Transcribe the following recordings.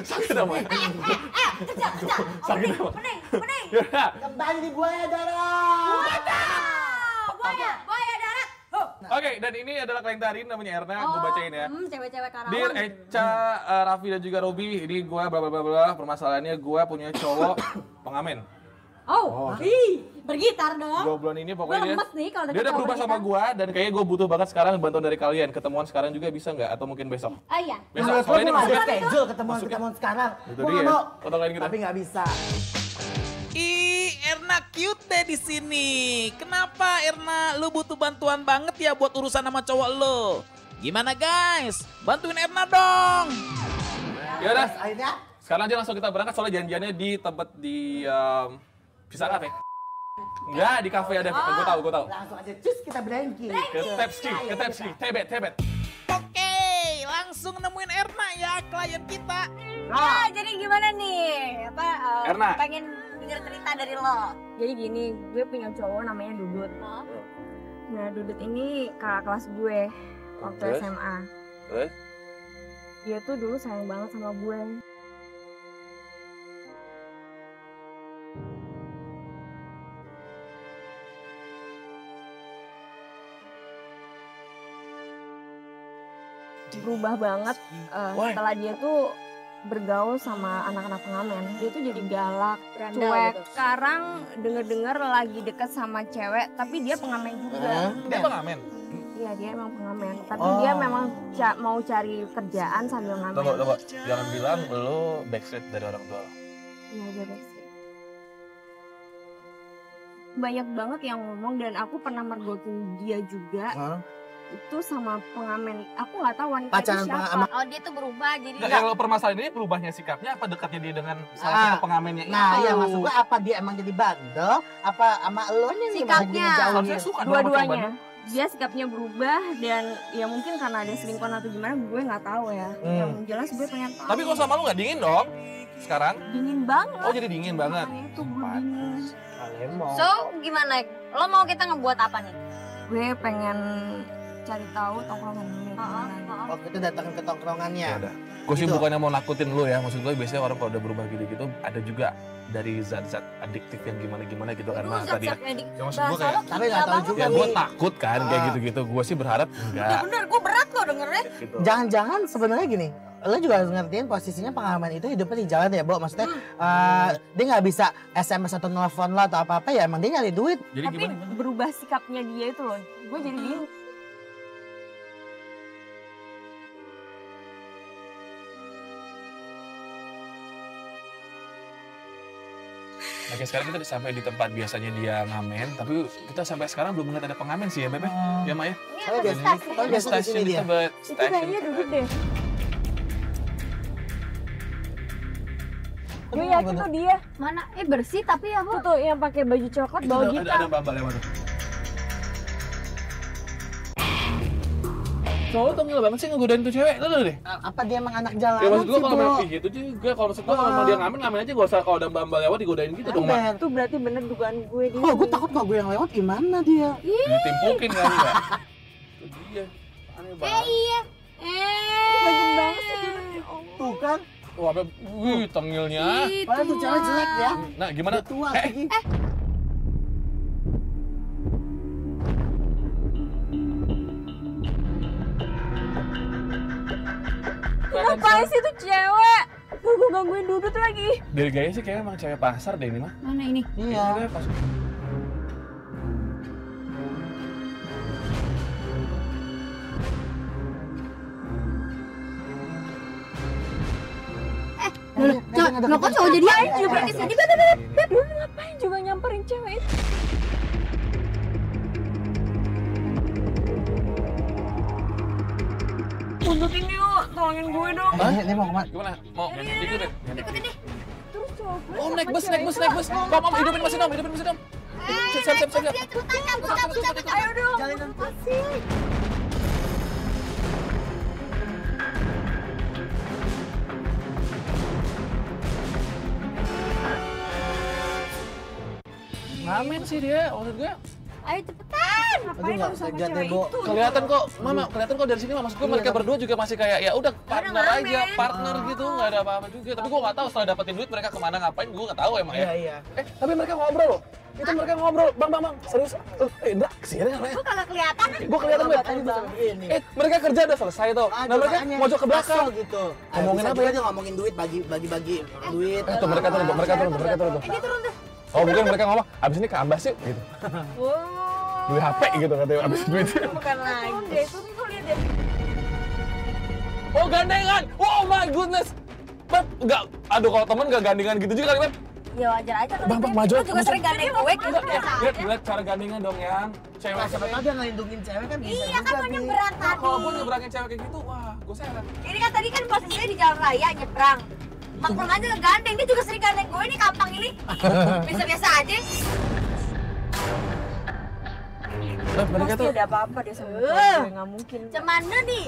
Sakit apa? Sakit apa? Pening. Kembali di Buaya Darat. Buaya darat. Oke, dan ini adalah klien tadi namanya Erna, gue bacain ya. Cewek-cewek Karawang. Dear Eca, Raffi dan juga Robi, ini gue bla bla bla bla. Permasalahannya gue punya cowok pengamen. Bergitar dong. 2 bulan ini pokoknya Gue lemes nih kalau dia udah berubah sama gue dan kayaknya gue butuh banget sekarang bantuan dari kalian. Ketemuan sekarang juga bisa nggak? Atau mungkin besok? Oh iya. Besok, Menurut soalnya ini gue ada masuknya schedule ketemuan sekarang. Itu Gua dia. nggak mau. Fotoin kita. Tapi nggak bisa. Ih, Erna cute deh di sini. Kenapa Erna? Lu butuh bantuan banget ya buat urusan sama cowok lu. Gimana guys? Bantuin Erna dong. Ya udah, Terus akhirnya sekarang aja langsung kita berangkat soalnya janjiannya di tempat di Pizza Cafe. Enggak, di cafe ada. Gue tahu. langsung aja cus kita berangki. Ke Tepski, Tebet. Oke, langsung nemuin Erna ya klien kita. Nah, jadi gimana nih? Erna. Pengen denger cerita dari lo. Jadi gini, gue punya cowok namanya Dudut. Nah, Dudut ini kakak kelas gue waktu Terus? SMA. Terus? Dia tuh dulu sayang banget sama gue. Berubah banget setelah dia tuh bergaul sama anak-anak pengamen. Dia tuh jadi galak, cuek. gitu. Sekarang denger-denger lagi deket sama cewek, tapi dia pengamen juga. Dia pengamen. Iya, dia emang pengamen. Tapi dia memang mau cari kerjaan sambil ngamen. Tunggu. Jangan bilang lu backstreet dari orang tua lo. Iya, dia backstreet. Banyak banget yang ngomong dan aku pernah mergokin dia juga. Itu sama pengamen. Aku nggak tahu wanita Pacaran itu siapa. pengamen. Oh, dia tuh berubah jadi Nggak, yang lo permasalahan ini berubahnya sikapnya apa dekatnya dia dengan salah satu pengamennya itu? Nah, iya maksud gue apa dia emang jadi bandel? Apa sama lo nih Sikapnya. Harusnya suka dong sama cowok Dua-duanya. bandel. Dia sikapnya berubah dan ya mungkin karena ada selingkuhan atau gimana gue nggak tahu ya. Yang jelas gue pengen tahu. Tapi kalau sama lu nggak dingin dong sekarang? dingin banget. Oh jadi dingin banget. Makanya itu gue bingung. So, gimana? Lo mau kita ngebuat apa nih? Gue pengen cari tahu tongkrongan ini. Oh, kita datang ke tongkrongannya. Ya udah. Gue sih Gitu. bukannya mau nakutin lu ya, maksud gue biasanya orang kalau udah berubah gitu-gitu ada juga dari zat-zat adiktif yang gimana-gimana gitu kan. Nah, tadi ya maksud gue kayak Tapi nggak tahu juga ya gue nih. takut kan kayak gitu-gitu. Gue sih berharap enggak. Bener, gue berat loh dengernya. Gitu. Jangan-jangan sebenarnya gini, lo juga harus ngertiin posisinya pengamen itu hidupnya di jalan ya, Bo. Maksudnya dia nggak bisa SMS atau nelfon lo atau apa-apa ya, emang dia nyari duit. Jadi Tapi gimana? berubah sikapnya dia itu loh. Gue jadi bingung. Oke, sekarang kita sampai di tempat biasanya dia ngamen, tapi kita sampai sekarang belum melihat ada pengamen sih ya, Beb? Ya, Ma ya? Soalnya biasa di sini dia. Tebet. Itu kayaknya Dudut deh. Gue yakin tuh dia. Mana? Bersih tapi ya, Tuh yang pakai baju coklat bawa gitar. Ada bambal lewat tuh. Cowok tuh ngel banget sih ngegodain tuh cewek, lu deh. Apa dia emang anak jalanan Ya maksud sih, gua kalau Bo? memang gitu juga, kalau maksud gua kalau mau dia ngamen aja gak usah kalau ada bambal lewat digodain gitu dong, Mak. Itu berarti bener dugaan gue dia. Oh, gue takut kalau gue yang lewat gimana dia? Ditimpukin kali ya. Itu dia. Aneh banget. iya. Rajin banget sih Dudut. Ya Allah. Tuh kan, Wah, apa? Wih, tengilnya. padahal tuh cewek jelek ya. Nah, gimana? Udah tua lagi. Ngapain sih tuh cewek? Gue gangguin Dudut lagi. Dari gaya sih kayaknya emang cewek pasar deh ini mah. Mana ini? Iya. Cewek pasar. Lo kok cowok jadi aja juga di sini? Beb, lu ngapain juga nyamperin cewek itu? Tunjukin yuk, tolongin gue dong. Dia mau kemana? Gimana? Mau ikut deh. Ikutin deh. Terus cowok gue Oh, sama naik bus. cewek Kom, hidupin mesin om. Siap. Cepetan, cabut. Ayo dong. Jalanan. Makasih. Ngamen sih dia, maksud gue. Ayo cepetan. Ngapain nggak kamu sama lihat deh, cewek Bo. itu? Kelihatan kok, Mama, kelihatan kok dari sini maksud gue Iya, mereka tapi- berdua juga masih kayak ya udah partner ngamen. aja, partner gitu, nggak ada apa-apa juga. Tapi gue nggak tahu setelah dapetin duit mereka kemana ngapain, gue nggak tahu emang ya. Iya. Tapi mereka ngobrol loh. Itu mereka ngobrol, bang, serius. Indra, kesini kan? Gue kagak kelihatan. Gue kelihatan Tadi banget. bisa begini. Mereka kerja udah selesai tuh. Nah mereka mojok ke belakang. Kesel gitu. Ngomongin Bisa apa juga ya? dia ngomongin duit, bagi-bagi duit. Tuh mereka turun, mereka turun. Dia turun tuh. Oh mungkin mereka ngomong, abis ini ke Ambas yuk gitu. Wow. Beli HP gitu katanya, abis duit. Bukan lagi. Turun deh, turun lihat deh. Oh gandengan, oh my goodness. Beb, enggak, aduh kalau temen enggak gandengan gitu juga kali Beb. Ya wajar aja kali. Bang, Beb. maju, Lu juga maju. sering gandeng gue gitu biasa Lihat, aja. lihat cara gandengan dong yang cewek Siapa tahu dia ngelindungin cewek kan bisa Iya kan juga, mau Bi. nyebrang Nah, kalau gue tadi. nyebrangin cewek kayak gitu, wah gue seret. Ini kan tadi kan posisinya di jalan raya nyebrang. Maklum aja ngegandeng, dia juga sering gandeng gue ini kampang ini. Biasa-biasa aja. Beb, mereka Pasti tuh ada apa-apa deh sama cewek, nggak mungkin. Cemana nih?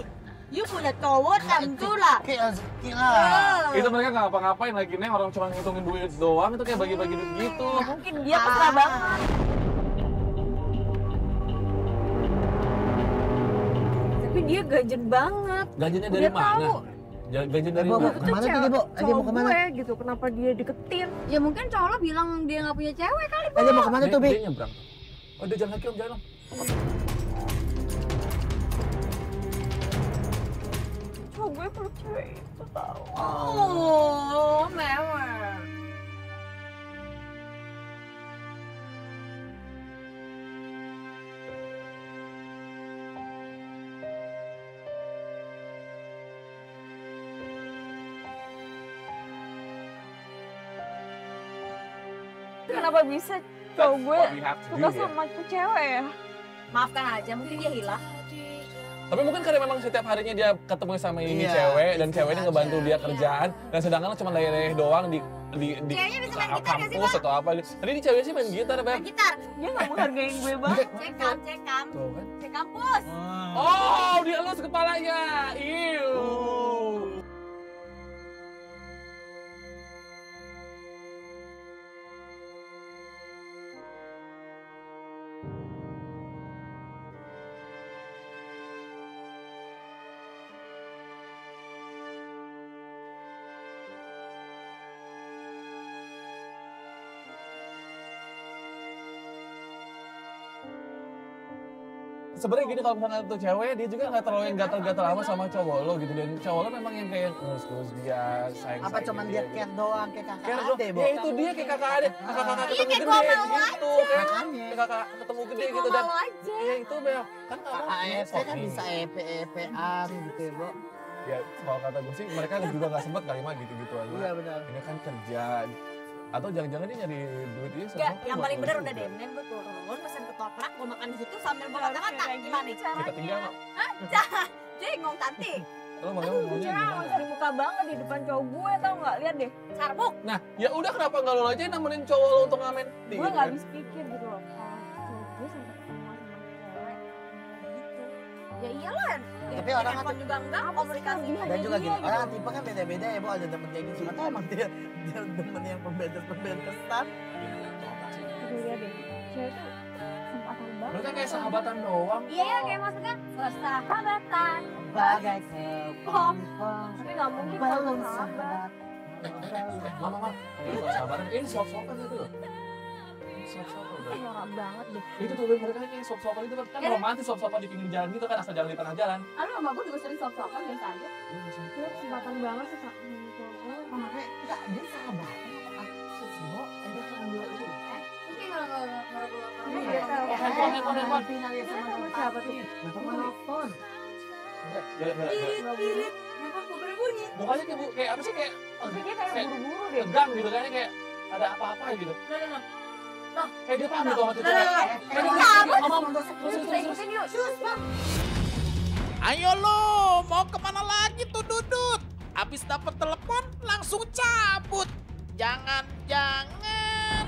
You punya cowok tentu lah. Kayak rezeki lah. itu mereka nggak ngapa-ngapain lagi nih orang cuma ngitungin duit doang itu kayak bagi-bagi duit gitu. Mungkin dia mesra banget. Tapi dia ganjen banget. Gajinya dari Udah mana? tahu. Gajinya dari Bo, mana? kemana tuh dia, Bo? Dia mau kemana? Cowok gue gitu, kenapa dia deketin? Ya mungkin cowok lo bilang dia nggak punya cewek kali. Dia mau kemana tuh, Bi? Dia nyebrang. Oh dia jalan kaki om, jalan om. Cowok gue perlu cewek itu tau. Oh, mewah. Kenapa bisa cowok gue What we have to suka do, ya. sama tuh cewek ya? Maafkan aja, mungkin dia hilang. Tapi mungkin karena memang setiap harinya dia ketemu sama ini Iya, cewek dan itu cewek ini aja. ngebantu dia kerjaan dan sedangkan lo cuma leleh doang di Ceweknya bisa main gitar nggak sih, kampus Bang? atau apa gitu. Tadi ini ceweknya sih main gitar, Beb. Main gitar. Dia nggak menghargain gue banget. Cekam. Tuh kan. Cek kampus. Oh, dia elus kepalanya. Iu. Sebenarnya gini kalau misalnya tuh cewek dia juga nggak terlalu yang gatal-gatal amat sama cowok lo gitu dan cowok lo memang yang kayak ngelus-ngelus dia sayang. Apa cuman dia care doang kayak kakak Care ade, Bo? Ya itu dia kayak kakak adik, kakak-kakak Iya, ketemu kayak gede gua mau gitu, kayak Makanya. kayak kakak ketemu gede Kayak gitu gua dan mau aja. iya itu Bel kan kamu AFC kan bisa EP-EPan gitu ya, Bo. ya kalau kata gue sih mereka juga nggak sempet kali mah gitu-gitu aja. Iya benar. Ini kan kerja atau jangan-jangan dia nyari duit dia Enggak, yang paling benar udah deh, mending gue turun, pesen ketoprak, gue makan di situ sambil gue kata-kata, gimana nih? Kita tinggal nggak? Jengong cantik, Lo mau Aduh, maunya cewek mau gimana? cari muka banget di depan cowok gue tau nggak? Lihat deh, carbuk. Nah ya udah kenapa nggak lo aja yang nemenin cowok lo untuk ngamen? gue Gitu nggak kan? habis pikir gitu loh. Kalau cowok gue sampai ketemu sama cewek gitu. Ya iyalah. Tapi orang handphone juga enggak, komunikasi. Dan juga gini, orang tipe kan beda-beda ya, Bo. Ada temen kayak gitu. Atau emang dia temen yang pembetes-pembetesan. Aduh, lihat deh, cewek tuh sempatan banget. Mereka kayak sahabatan doang. Iya, ya, kayak maksudnya persahabatan. Bagai kepompong. Tapi nggak mungkin Belum kalau sahabat. sahabat. Mama, ini bukan sahabatan, ini sop-sopan itu loh. Sop-sopan udah. Norak banget deh. Itu tuh mereka kayak sop-sopan itu kan romantis sop-sopan di pinggir jalan gitu kan asal jalan di tengah jalan. Lalu sama gue juga sering sok-sokan biasa aja. Cewek sempatan banget sih sama cowok gue. Makanya enggak, dia sahabatan. Apa sih, Bo? Dia kan dua itu. Mungkin kalau Iya, tahu. Handphone. Final ya sama Sama siapa tuh? Sama telepon. Irit, kenapa gue berbunyi? Mukanya kayak apa sih kayak Tapi dia kayak buru-buru deh. tegang gitu kan kayak ada apa-apa gitu. Kayak dia pamit sama tuh Nah, cewek. nah, nah. Kayak dia Apa? terus. Ayo lo, mau kemana lagi tuh Dudut? Abis dapet telepon langsung cabut. Jangan-jangan.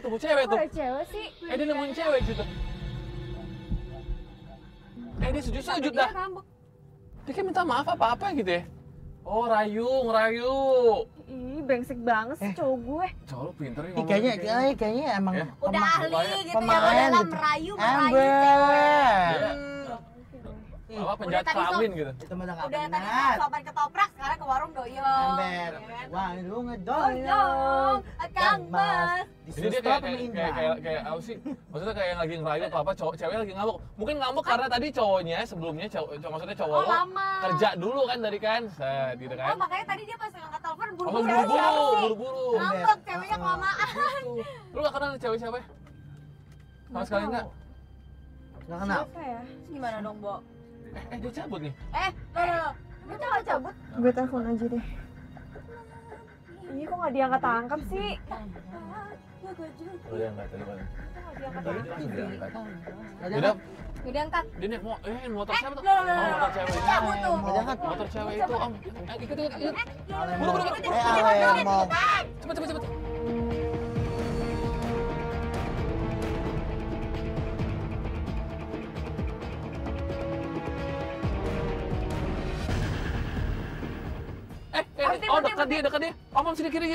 Tunggu cewek Kok tuh. ada cewek sih? Dia nemuin cewek gitu. Dia sujud dah. Dia ngambek. Dia kayak minta maaf apa-apa gitu ya. Oh, rayu. Ih, brengsek banget sih cowok gue. Cowok lu pinter ya Ih, ngomong kayak gini. kayaknya emang Ya. Udah ahli pemain- gitu ya pemain dalam gitu. merayu Ember. Apa penjahat Udah tadi kelamin gitu. Itu mah udah nggak Udah tadi benar. sopan ketoprak, sekarang ke warung doyong. Ember. Ya kan? Wah, lu Doyong, ngedoyong. Kang Mas. Ini dia kayak apa sih? Maksudnya kayak lagi ngerayu apa cewek lagi ngambek. Mungkin ngambek karena tadi cowoknya sebelumnya maksudnya cowok Oh, lo lama. kerja dulu kan dari kan. Set gitu Oh, kan. makanya tadi dia pas ngangkat telepon Oh, buru-buru. buru-buru. Ngambek, ceweknya kelamaan. Lu gak kenal cewek siapa? Sama sekali enggak? Nggak kenal. Siapa ya? Gimana dong, Bo? Dia cabut nih. Loh. Gue coba cabut. Gue telepon aja deh. Ih, kok nggak diangkat-angkat sih? Oh, dia enggak tadi mana? Udah. Gak diangkat. Dia naik motor siapa tuh? Loh. Oh, motor cewek. Cabut tuh. Motor cewek itu, Om. Ikut. Buru. Mau. Cepet. Dekat dia. Om sini kiri.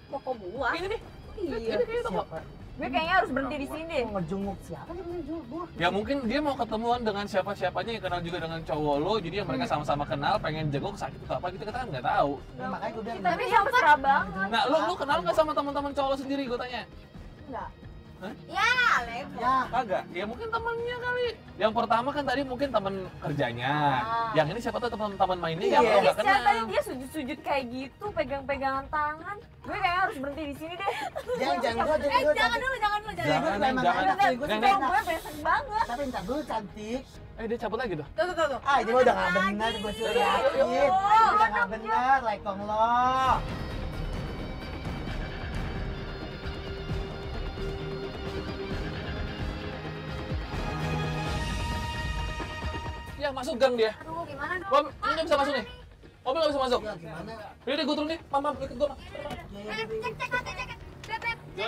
Kok gua? Ini nih. Iya. Siapa? Gue kayaknya harus berhenti di sini deh. Mau ngejenguk siapa sih ngejenguk gua? Ya mungkin dia mau ketemuan dengan siapa-siapanya yang kenal juga dengan cowok lo, jadi yang mereka sama-sama kenal, pengen jenguk sakit atau apa gitu, kita kan nggak tahu. Nah, makanya gue bilang. Tapi dia mesra banget. Nah, lu kenal nggak sama teman-teman cowok lo sendiri? Gue tanya. Enggak. Ya, Lebo. Ya. Kagak. Ya mungkin temannya kali. Yang pertama kan tadi mungkin teman kerjanya. Yang ini siapa tahu teman-teman mainnya yang lo Iya, nggak secara tadi kenal. dia sujud-sujud kayak gitu, pegang-pegangan tangan. Gue kayaknya harus berhenti di sini deh. Jangan gua Jangan dulu. Jangan, memang jangan. enak sih, gua Yang suka Cowok enak. gue brengsek banget. Tapi entar dulu cantik. dia cabut lagi tuh. Tuh. Ah, ini udah nggak benar, gue sudah yakin. Udah nggak benar, lekong lo. Ya masuk gang dia. Aduh, gimana dong? Om, ini nggak bisa masuk nih. Mobil nggak bisa masuk. Ya gimana? Udah gue turun nih. Mama ikut gue. Cek. Yo.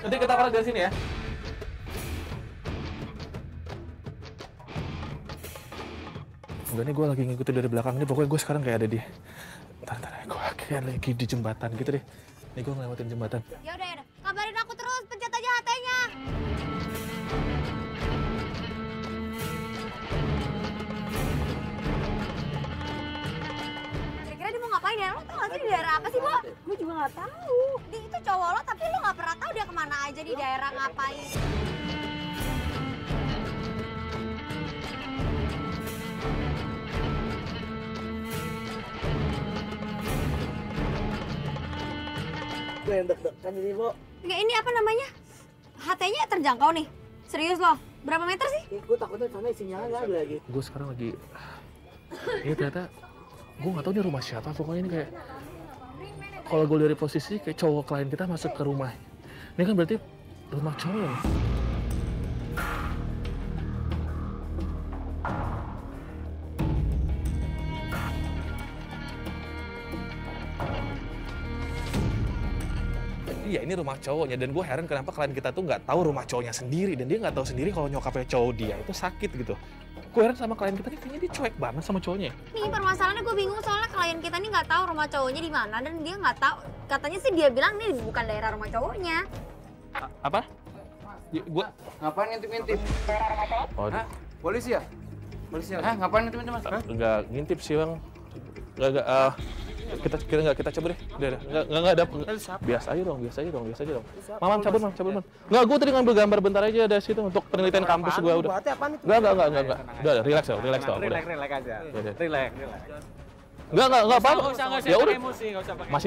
Nanti kita parah dari sini ya. Enggak nih, gue lagi ngikutin dari belakang nih. Pokoknya gue sekarang kayak ada di... Ntar, gue kayak lagi di jembatan gitu deh. Nih gue ngelewatin jembatan. Ya udah. Kabarin aku terus, pencet aja HT-nya. Kira-kira dia mau ngapain ya? Lo tau gak sih di daerah apa sih, Bo? Gue juga nggak tahu. Itu cowok lo, tapi lo gak pernah tahu dia kemana aja di daerah ngapain. Gue yang deg-degan ini, Bu. Nggak, ini apa namanya? HT-nya terjangkau nih. Serius loh. Berapa meter sih? Gue takutnya sana sinyalnya nggak ada lagi. Gue sekarang lagi... Ini ternyata... Gue gak tahu ini rumah siapa. Pokoknya ini kayak... Kalau gue dari posisi kayak cowok klien kita masuk ke rumah. Ini kan berarti rumah cowok. Iya, ini rumah cowoknya, dan gue heran kenapa klien kita tuh nggak tahu rumah cowoknya sendiri, dan dia nggak tahu sendiri kalau nyokapnya cowok dia itu sakit gitu. Gue heran sama klien kita, kayaknya dia cuek banget sama cowoknya. Nih permasalahannya gue bingung soalnya klien kita nih nggak tahu rumah cowoknya di mana dan dia nggak tahu. Katanya sih dia bilang nih bukan daerah rumah cowoknya. Apa? Gue Ngapain ngintip-ngintip? oh, Hah? Polisi ya? Polisi ya? Hah? Ngapain ngintip-ngintip mas? Hah? nggak ngintip sih bang. Nggak. Kita coba deh. Nggak ada. Biasa aja dong. Mamam cabut. Nggak, gue tadi ngambil gambar bentar aja dari situ untuk penelitian kampus gue udah. Nggak. Udah, relax tau. Udah. Relax aja. Udah. Relax. Nggak apa-apa. Ya udah. Emosi, nggak usah pakai. Mas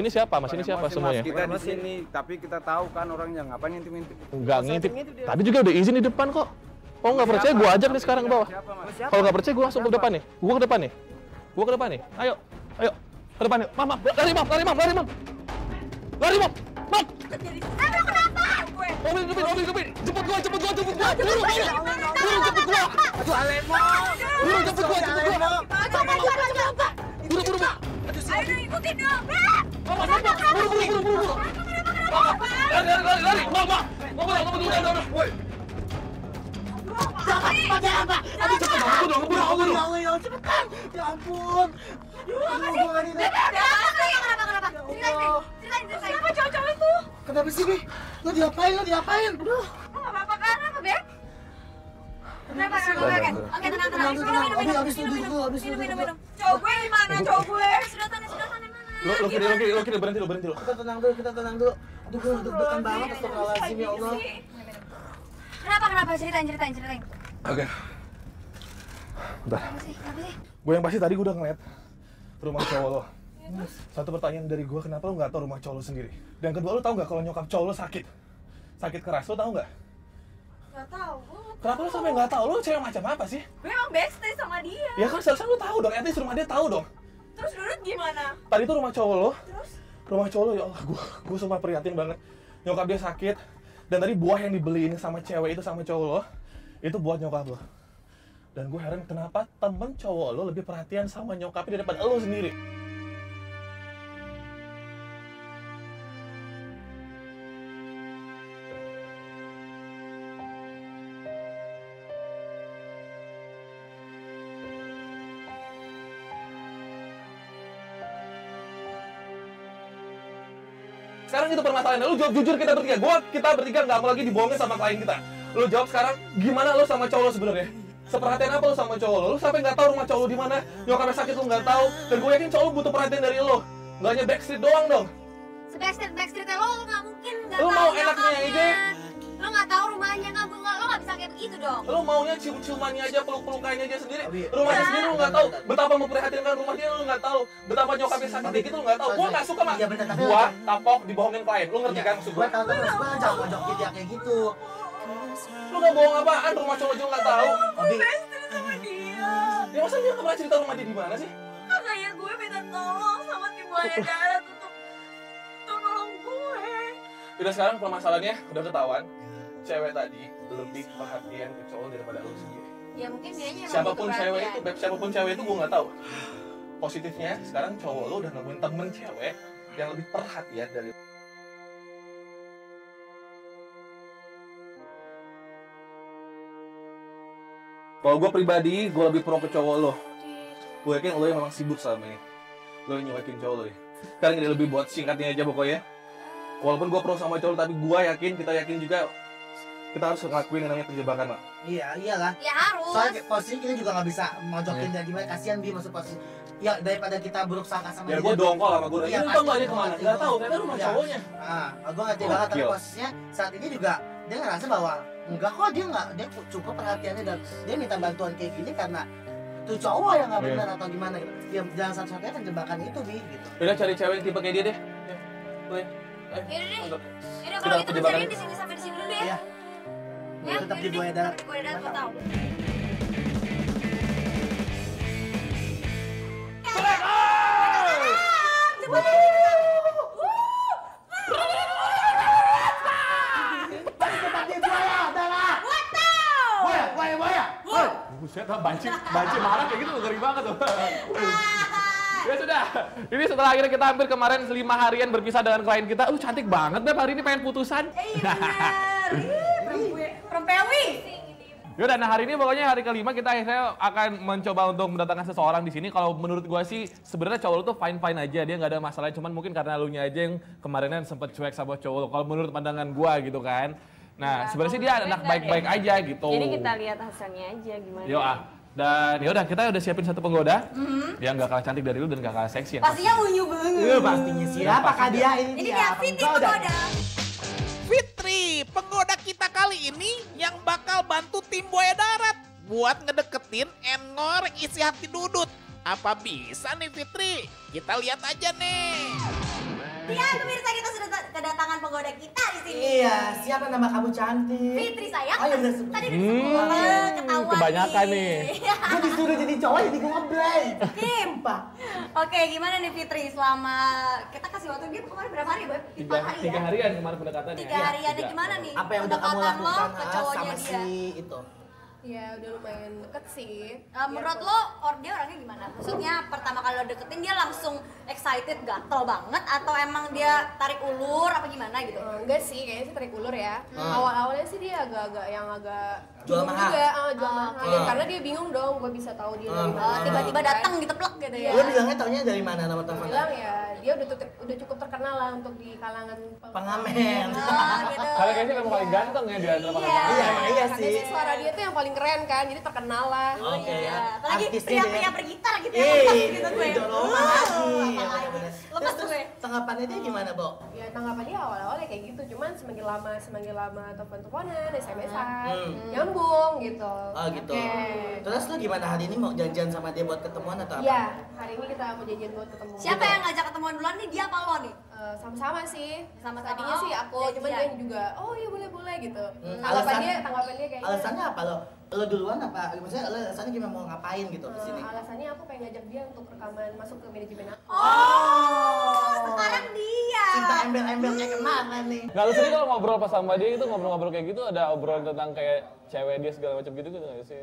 ini siapa semuanya? Kita di sini, tapi kita tahu kan orangnya. Ngapain ngintip-ngintip? Nggak ngintip. Tadi juga udah izin di depan kok. Oh nggak percaya, gue ajak nih sekarang ke bawah. Siapa mas? Kalau nggak percaya, gue langsung ke depan nih. Gue ke depan nih. Ayo. Ke depan nih. Mam. Lari, Mam. Mam. Mobil depan. Jemput gua. Buru. Jemput gua. Aduh, Alemo. Buru, jemput gua. Buru. Ayo ikutin dong. Buru. Lari. Udah. Woi. Jangan, Pak. Aduh, cepet. Ya cepetan. Ya ampun. Kenapa? Ceritain. Siapa cowok-cowok itu? Kenapa sih, Bi? Lo diapain? Aduh. Apa apa, Beb? Kenapa? Oke, tenang. Minum. Cowok gue gimana? Cowok gue. Sedotan mana? Lo kiri berhenti lo. Kita tenang dulu. Aduh, gue deg-degan banget. Astagfirullahaladzim, ya Allah. Kenapa? Ceritain. Oke. Bentar. Kenapa sih? Gue yang pasti tadi gue udah ngeliat rumah cowok lo. Satu pertanyaan dari gue, kenapa lo nggak tahu rumah cowok lo sendiri? Dan kedua, lo tahu nggak kalau nyokap cowok lo sakit keras, lo tahu nggak? Gak tahu. Kenapa lo sampai nggak tahu? Lo cewek macam apa sih? Gue emang backstage sama dia. Ya kan seharusnya lo tahu dong, at least rumah dia tahu dong. Terus Dudut gimana? Tadi tuh rumah cowok lo. Terus? Rumah cowok lo, ya Allah, gue sumpah prihatin banget. Nyokap dia sakit, dan tadi buah yang dibeliin sama cewek itu sama cowok lo, itu buat nyokap lo. Dan gue heran kenapa temen cowok lo lebih perhatian sama nyokapnya daripada lo sendiri. Sekarang itu permasalahannya, lu jawab jujur kita bertiga nggak mau lagi dibohongin sama klien kita. Lu jawab sekarang, gimana lu sama cowok lo sebenarnya? Seperhatian apa lu sama cowok lo? Lu sampai nggak tahu rumah cowok lo di mana? Nyokapnya sakit lu nggak tahu. Dan gue yakin cowok lo butuh perhatian dari lo. Nggak hanya backstreet doang dong. Backstreet lo nggak mungkin nggak Lu tahu mau enaknya nyokapnya. aja? Lo nggak tahu rumahnya lo nggak bisa kayak begitu dong. Lu maunya cium-ciumannya aja, peluk-pelukannya aja sendiri. Rumahnya sendiri lu nggak tahu. Betapa memprihatinkan rumah dia lu nggak tahu. Betapa nyokapnya sakit dikit lu nggak tahu. Gua nggak suka mah. Gua kapok dibohongin klien. Lu ngerti kan maksud gua? Gue tahu terus, gue jangan mojokin dia kayak gitu. Lu nggak bohong apaan? Rumah cowok juga nggak tahu. Abi, Backstreet sama dia. Ya masa dia nggak pernah cerita rumah dia di mana sih? Makanya gue minta tolong sama tim buaya darat untuk nolong gue. Udah sekarang permasalahannya udah ketahuan. Cewek tadi lebih perhatian ke cowok daripada lu sendiri. Ya mungkin dianya emang Siapapun butuh cewek perhatian. itu, Beb, siapapun cewek itu gue nggak tahu. Positifnya sekarang cowok lu udah nemuin temen cewek yang lebih perhatian dari. Kalau gue pribadi, gue lebih pro ke cowok lo. Gue yakin lo yang memang sibuk selama ini. Lo yang nyuekin cowok lo ya. Sekarang ini lebih buat singkatnya aja pokoknya. Walaupun gue pro sama cowok, tapi gue yakin, kita yakin juga kita harus ngelakuin yang namanya penjebakan, Mak. iya, iyalah. Ya harus. Soalnya posisi kita juga nggak bisa mojokin dia gimana. Kasihan Bi masuk posisi. Ya daripada kita buruk sangka sama Ya dia. gue dongkol sama gue. Iya, Ini tau gak dia kemana? Gak tau, ternyata rumah Iya. cowoknya. Gue ngerti banget, tapi Gokil. posisinya saat ini juga dia ngerasa bahwa enggak kok, dia cukup perhatiannya dan dia minta bantuan kayak gini karena tuh cowok yang nggak benar atau gimana gitu. Ya jangan satu-satunya penjebakan itu Bi gitu. Udah cari cewek yang tipe kayak dia deh. Gue. Yaudah deh. Untuk. Yaudah Kita kalau gitu penjebakan. cariin di sini sampai di sini dulu ya. Iya. Ya, Tetap di yaudah buaya deh, darat. sampai di buaya darat gue tahu. Buset, banci marah kayak gitu ngeri banget tuh. Ya sudah, ini setelah akhirnya kita hampir kemarin 5 harian berpisah dengan klien kita. Cantik banget Beb, hari ini pengen putusan. Iya bener. Perempewi. Yaudah, nah hari ini pokoknya hari kelima kita akhirnya akan mencoba untuk mendatangkan seseorang di sini. Kalau menurut gua sih sebenarnya cowok lu tuh fine aja, dia nggak ada masalah. Cuman mungkin karena lu nya aja yang kemarinnya sempet cuek sama cowok lu. Kalau menurut pandangan gua gitu kan. Nah sebenarnya sih dia anak baik-baik aja gitu. Jadi kita lihat hasilnya aja gimana. Yo dan yaudah kita udah siapin satu penggoda yang nggak kalah cantik dari lu dan nggak kalah seksi. Pastinya unyu banget. Iya pastinya siapa kah dia ini? Ini dia Fitri penggoda. Fitri, penggoda kita kali ini yang bakal bantu tim buaya darat buat ngedeketin Engor isi hati Dudut. Apa bisa nih Fitri? Kita lihat aja nih. Ya pemirsa, kita sudah kedatangan penggoda kita di sini. Iya, siapa nama kamu cantik? Fitri sayang. Oh iya bener. Tadi disebut ketahuan kebanyakan nih. Gue disuruh jadi cowok jadi gue ngeblank. Kimpa. Oke, gimana nih Fitri selama kita kasih waktu dia kemarin berapa hari, Beb? 4 hari ya? 3 harian kemarin pendekatannya. 3 hariannya gimana nih? Apa yang udah kamu pendekatan lo lakukan ke cowoknya sama dia? si itu? Ya udah lumayan deket sih. Menurut lo, dia orangnya gimana? Maksudnya pertama kali lo deketin dia langsung excited, gatel banget atau emang dia tarik ulur apa gimana gitu? Enggak sih, kayaknya sih tarik ulur ya. Awal-awalnya sih dia agak Jual bingung mahal. juga, jual mahal. Ya, karena dia bingung dong, gue bisa tahu dia dari mana. Tiba-tiba datang gitu plek gitu ya. Lo bilangnya taunya dari mana nama teleponnya? Bilang ya, dia udah cukup terkenal lah untuk di kalangan Pengamen. Gitu. Kalian kayaknya memang paling ganteng ya di antara para Iya, iya karena sih. sih suara dia tuh yang paling keren kan, jadi terkenal lah. Oke ya. Apalagi Artisnya pria-pria dia. bergitar gitu ya. Lepas gitu gue. Idoloma lagi. Lepas Terus gue. tanggapannya dia gimana, Bo? Ya tanggapan dia awal-awal ya kayak gitu, cuman semakin lama telepon-teleponan, SMS-an, nyambung gitu. Oh gitu. Oke. Terus lu gimana hari ini mau janjian sama dia buat ketemuan atau apa? Iya, hari ini kita mau janjian buat ketemu. Siapa yang ngajak ketemuan duluan nih? Dia apa lo nih? Sama-sama sih. Sama-sama. Tadinya sih aku, cuman dia Janjian. juga, oh iya boleh gitu. Alasan- Tanggapan dia kayak Alasannya apa lo? Lo duluan apa? Maksudnya lo alasannya gimana mau ngapain gitu di sini? alasannya aku pengen ngajak dia untuk rekaman masuk ke manajemen aku. Oh, sekarang dia. Cinta embel-embel kayak kemana nih? Nggak, lu sendiri kalau ngobrol pas sama dia itu ngobrol-ngobrol kayak gitu ada obrolan tentang kayak cewek dia segala macam gitu nggak sih?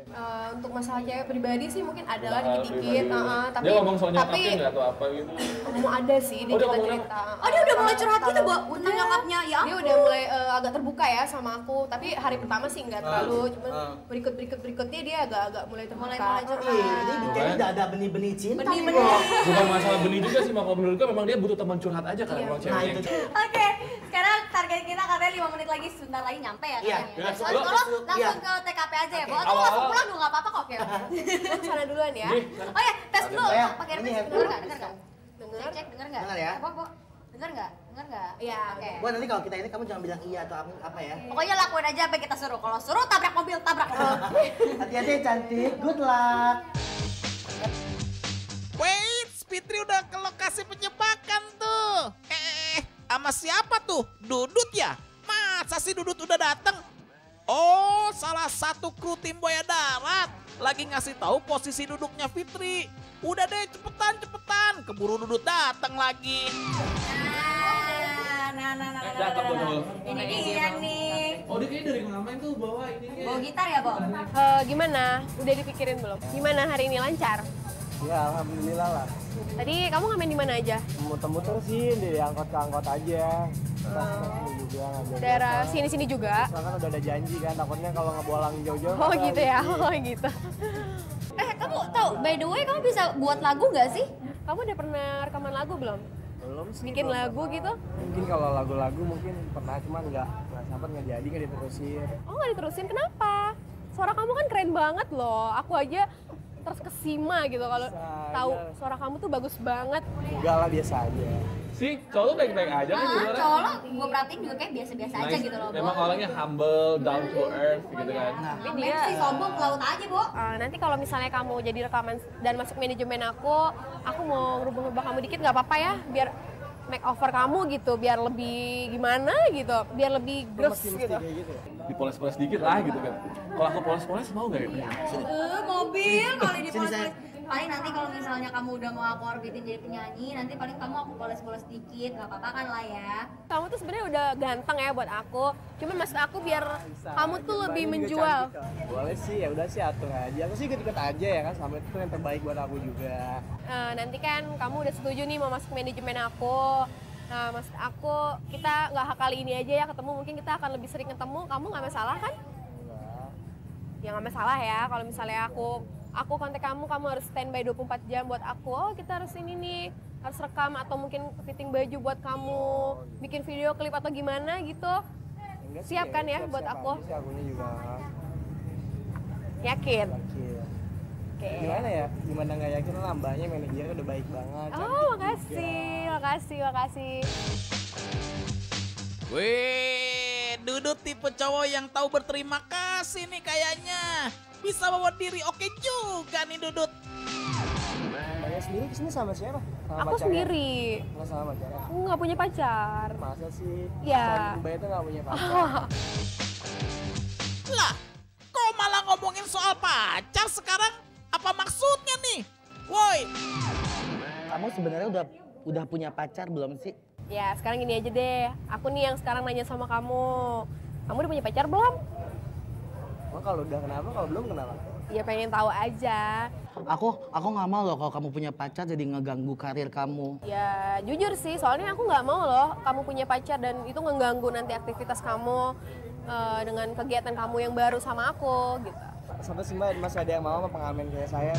Untuk masalah cewek pribadi sih mungkin ada lah Hal dikit-dikit, pribadi. tapi Dia ngomong soal nyokapnya nggak atau apa gitu? mau ada sih dia Oh, dia juga ngomongin cerita. Oh, dia udah mulai curhat gitu, Bo? Tentang Iya. nyokapnya. Ya Dia ampun. udah mulai agak terbuka ya sama aku, tapi hari pertama sih nggak terlalu, cuman berikutnya dia agak mulai terbuka. Mulai curhat. Ini kayaknya udah ada benih-benih cinta nih, Benih-benih. Bo. Bukan masalah benih juga sih, kalau menurut gue memang dia butuh teman curhat aja kan emang Nah ceweknya. itu. Oke, sekarang target kita katanya 5 menit lagi, sebentar lagi nyampe ya Iya. katanya. Iya. Kalau Iya. langsung ke TKP aja ya, Bo. Atau Awal-awal. langsung pulang juga nggak apa-apa kok. Aku sana duluan ya. Oh ya, tes dulu. Ayo, Pakai ini earpiece, handphone. denger nggak? Dengar. Cek, denger nggak? Dengar ya. Bo, denger nggak? Iya. Oke. Bo, nanti kalau kita ini kamu jangan bilang iya atau apa ya. Pokoknya lakuin aja apa yang kita suruh. Kalau suruh tabrak mobil, tabrak. Hati-hati cantik, good luck. Wait, Fitri udah ke lokasi penjebakan tuh. Sama siapa tuh? Dudut ya? Masa sih Dudut udah datang? Oh, salah satu kru tim Buaya Darat. Lagi ngasih tahu posisi duduknya Fitri. Udah deh, cepetan. Keburu Dudut datang lagi. Nah. Datang dulu. Ini dia nih. Oh dia kayaknya dari ngamen tuh bawa ininya. Bawa gitar ya, Bo? Gimana? Udah dipikirin belum? Gimana hari ini lancar? Ya alhamdulillah lah. Tadi kamu ngamen di mana aja? Muter-muter sih dari angkot ke angkot aja. Sini juga ngambil. Daerah sini-sini juga. Soalnya kan udah ada janji kan, takutnya kalau ngebolang jauh-jauh. Oh kan gitu ya, rugi. oh gitu. Kamu tahu, by the way, kamu bisa buat lagu nggak sih? Kamu udah pernah rekaman lagu belum? Belum sih. Bikin belum lagu pernah. gitu? Mungkin kalau lagu-lagu mungkin pernah, cuman nggak sempat nggak jadi, nggak diterusin. Oh nggak diterusin, kenapa? Suara kamu kan keren banget loh. Aku aja terus kesima gitu kalau Biasa tahu aja. suara kamu tuh bagus banget. Enggak lah, biasa aja. Si cowok tuh baik-baik aja kan di luar. Cowok lo gue perhatiin juga kayak biasa-biasa aja gitu loh, Bo. Memang orangnya humble, down to earth gitu kan. Tapi dia sih sombong ke laut aja, Bo. Nanti kalau misalnya kamu jadi rekaman dan masuk manajemen aku mau ngerubah-rubah kamu dikit nggak apa-apa ya, biar makeover kamu gitu, biar lebih gimana gitu, biar lebih gres Mesti gitu. kayak gitu ya. Dipoles-poles dikit lah gitu kan. Kalau aku poles-poles mau nggak ya? Mobil kali di Sini, saya. paling nanti kalau misalnya kamu udah mau aku orbitin jadi penyanyi, nanti paling kamu aku poles-poles dikit, nggak apa-apa kan lah ya. Kamu tuh sebenarnya udah ganteng ya buat aku. Cuman maksud aku biar kamu tuh lebih Mbaknya juga menjual. cantik kok. Boleh sih, ya udah sih atur aja. Aku sih ikut-ikut aja ya kan, sama itu yang terbaik buat aku juga. Nanti kan kamu udah setuju nih mau masuk manajemen aku. Nah, maksud aku kita nggak kali ini aja ya ketemu, mungkin kita akan lebih sering ketemu. Kamu nggak masalah kan? Enggak. Ya nggak masalah ya kalau misalnya aku kontak kamu harus standby 24 jam buat aku. Oh kita harus ini nih, harus rekam atau mungkin fitting baju buat kamu, bikin video klip atau gimana gitu. Enggak sih, Siap kan ya siap-siap buat aku? aja sih, akunya juga Yakin? yakin. Oke. Gimana ya? Gimana nggak yakin lah, mbaknya manajernya udah baik banget. Oh cantik makasih. Wih, Dudut tipe cowok yang tahu berterima kasih nih kayaknya. Bisa bawa diri oke juga nih Dudut. Mbaknya sendiri kesini sama siapa? Sama Aku pacarnya? sendiri. Nggak sama pacarnya? Aku nggak punya pacar. Masa sih? Iya. Mbak itu nggak punya pacar. Lah, kok malah ngomongin soal pacar sekarang? Apa maksudnya nih? Woi, Kamu sebenarnya udah punya pacar belum sih? Ya sekarang gini aja deh. Aku nih yang sekarang nanya sama kamu. Kamu udah punya pacar belum? Oh, kalau udah kenapa, kalau belum kenapa? Ya pengen tahu aja. Aku nggak mau loh kalau kamu punya pacar jadi ngeganggu karir kamu. Ya jujur sih, soalnya aku nggak mau loh kamu punya pacar dan itu ngeganggu nanti aktivitas kamu dengan kegiatan kamu yang baru sama aku gitu. Sampai sih Mbak, masih ada yang mau sama pengamen kayak saya.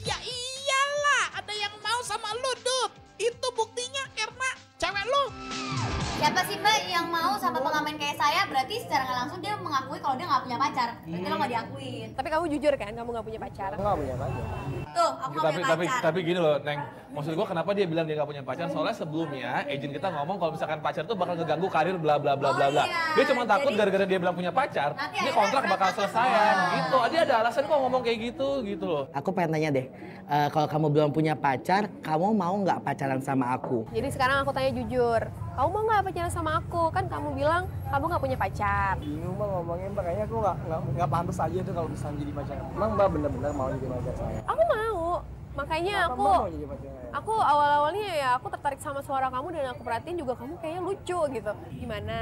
Ya iyalah, ada yang mau sama lu, Dut. Itu buktinya Erna, cewek lu. Siapa sih Mbak yang mau sama pengamen kayak saya? Berarti secara nggak langsung dia mengakui kalau dia nggak punya pacar. Berarti lo nggak diakuin. Tapi kamu jujur kan, kamu nggak punya pacar? Nggak punya pacar. Tuh, aku nggak punya pacar. Tapi gini loh, Neng. Maksud gua kenapa dia bilang dia nggak punya pacar? Soalnya sebelumnya agent kita ngomong kalau misalkan pacar tuh bakal ngeganggu karir bla bla bla bla bla. iya. Dia cuma takut Jadi- gara-gara dia bilang punya pacar, Nanti ini akhirnya kontrak bakal berantakan selesai semua. gitu. Dia ada alasan kok ngomong kayak gitu loh. Aku pengen tanya deh, kalau kamu belum punya pacar, kamu mau nggak pacaran sama aku? Jadi sekarang aku tanya jujur, kamu mau nggak pacaran sama aku? Kan kamu bilang kamu nggak punya pacar. Bingung Mbak ngomongnya Mbak, kayaknya aku nggak pantas aja tuh kalau bisa jadi pacar. Emang Mbak bener-bener mau jadi pacar saya? Aku mau, makanya Kenapa aku Mbak mau jadi pacar saya? aku awal-awalnya ya aku tertarik sama suara kamu dan aku perhatiin juga kamu kayaknya lucu gitu. Gimana?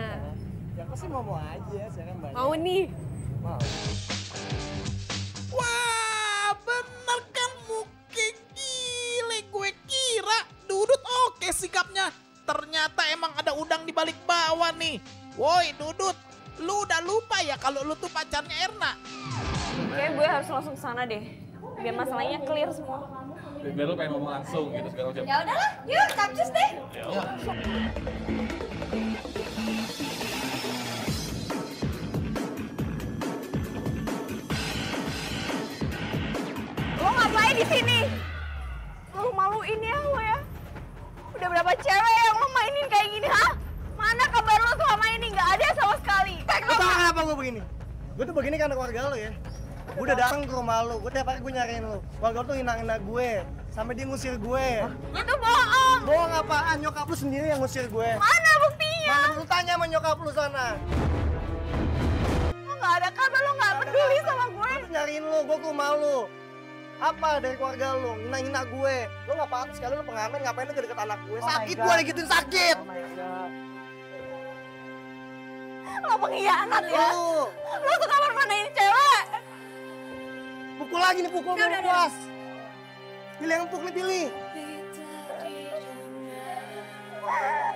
Ya aku sih mau aja, saya kan banyak. Mau nih? Mau. Wah, bener kan muke gile. Gue kira Dudut oke sikapnya. Ternyata emang ada udang di balik bawah nih. Woi Dudut, lu udah lupa ya kalau lu tuh pacarnya Erna? Kayaknya gue harus langsung ke sana deh. Biar masalahnya clear semua. Biar lu pengen ngomong langsung gitu segala macam. Ya udahlah, yuk capcus deh. Lo ngapain di sini? Malu-maluin ya lo ya. Udah berapa cewek yang lo mainin kayak gini, ha? Mana kabar lo selama ini? Nggak ada sama sekali. Lo tau kenapa gue begini? Gue tuh begini karena keluarga lo ya. Gue udah datang ke rumah lo, gue tiap hari gue nyariin lo. Keluarga lo tuh hina-hina gue, sampai dia ngusir gue. Itu bohong. Bohong apaan? Nyokap lu sendiri yang ngusir gue. Mana buktinya? Mana lu tanya sama nyokap lu sana? Lo nggak ada kabar, lo nggak peduli sama gue. Gue tuh nyariin lo, gue ke rumah lo. Apa dari keluarga lo? Hina-hina gue. Lo nggak pantas sekali lo pengamen, ngapain lo deket anak gue? Sakit gue digituin sakit. Lo pengkhianat ya. Lo Lo suka permanain cewek. pukul lagi nih, pukul belum puas. Pilih yang empuk nih, pilih.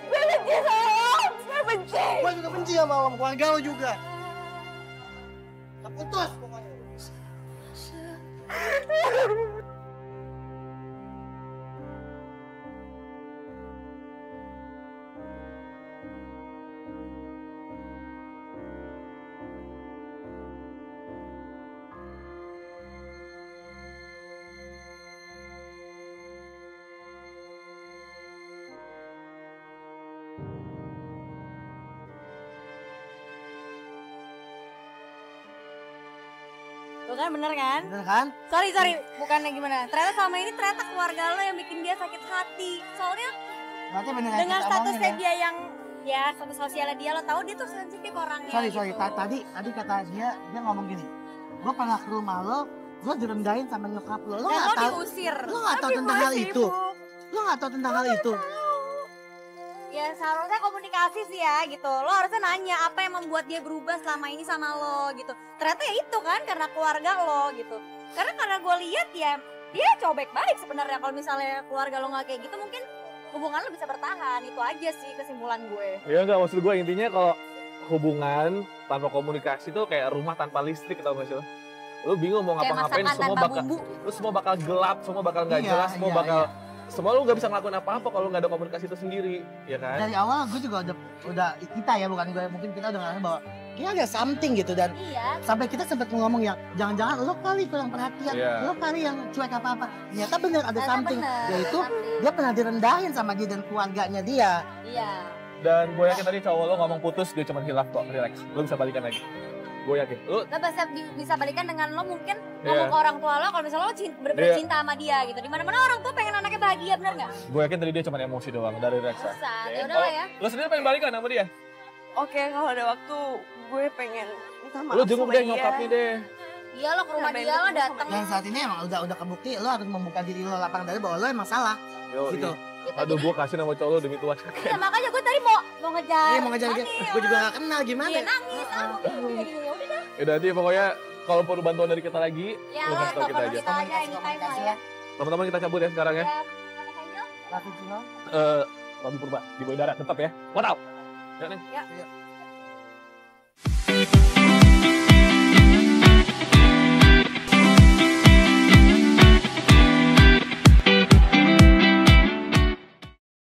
Gue benci sama lo. Gue benci. Gue juga benci sama lo, keluarga lo juga. Kita putus pokoknya. Tuh kan bener kan? Bener kan? Sorry, bukannya gimana. Ternyata selama ini keluarga lo yang bikin dia sakit hati. Soalnya Berarti bener dengan kita statusnya omongin ya. dia yang ya status sosialnya dia, lo tahu dia tuh sensitif orangnya. Sorry, gitu. tadi kata dia ngomong gini. Gue pernah ke rumah lo, gue direndahin sama nyokap lo. Lo Dan nggak lo tahu? diusir. Lo nggak tahu Tapi tentang gue hal itu? sibuk. Lo nggak tahu tentang hal itu? Ya seharusnya komunikasi sih ya gitu. Lo harusnya nanya apa yang membuat dia berubah selama ini sama lo gitu. Ternyata ya itu kan karena keluarga lo gitu. Karena gue lihat ya dia cowok baik-baik sebenarnya. Kalau misalnya keluarga lo nggak kayak gitu mungkin hubungan lo bisa bertahan. Itu aja sih kesimpulan gue. Ya enggak, maksud gue intinya kalau hubungan tanpa komunikasi tuh kayak rumah tanpa listrik, tau gak sih lo? Lu bingung mau Kayak ngapa-ngapain, masakan semua tanpa bakal bumbu. lu semua bakal gelap, semua bakal nggak Iya, jelas, semua iya, bakal iya. semua lu nggak bisa ngelakuin apa-apa kalau nggak ada komunikasi itu sendiri, ya kan? Dari awal gue juga udah kita ya, bukan gue, mungkin kita udah ngerasa bahwa kayaknya ada something gitu, dan Iya. sampai kita sempat ngomong yang jangan-jangan lo kali kurang perhatian, Iya. lo kali yang cuek apa-apa. Ternyata bener ada Ternyata something, bener, yaitu something. dia pernah direndahin sama dia dan keluarganya dia. Iya. Dan gue yakin tadi cowok lo ngomong putus, dia cuma hilaf kok, relax. Lo bisa balikan lagi. Gue yakin. Lo Lo bisa balikan dengan lo mungkin Iya. ngomong ke orang tua lo kalau misalnya lo bener-bener Iya. cinta sama dia gitu. Dimana-mana orang tua pengen anaknya bahagia, bener nggak? gue yakin tadi dia cuma emosi doang dari Rexa. Susah, ya udah lah ya. Lo sendiri pengen balikan sama dia? Oke, kalau ada waktu gue pengen minta maaf Lo jenguk sama deh, dia. nyokapnya deh. Iya lo ke rumah dia lo dateng. Dan saat ini emang udah kebukti lo harus membuka diri lo lapang dada bahwa lo emang salah. gitu. Aduh, gue kasih nama cowok lo demi Tuhan. Iya, makanya gue tadi mau ngejar. Iya, mau ngejar dia. Gue juga gak kenal gimana. Iya, nangis. Ya udah dah. Ya nanti pokoknya kalau perlu bantuan dari kita lagi, Ya, lu lo kasih tau kita aja. kita aja anytime lah ya. Teman-teman kita cabut ya sekarang ya. Ya, Mas Angel. Raffi Cino. Robi Purba di Boy Darat tetap ya. What up? Ya, Neng. Ya.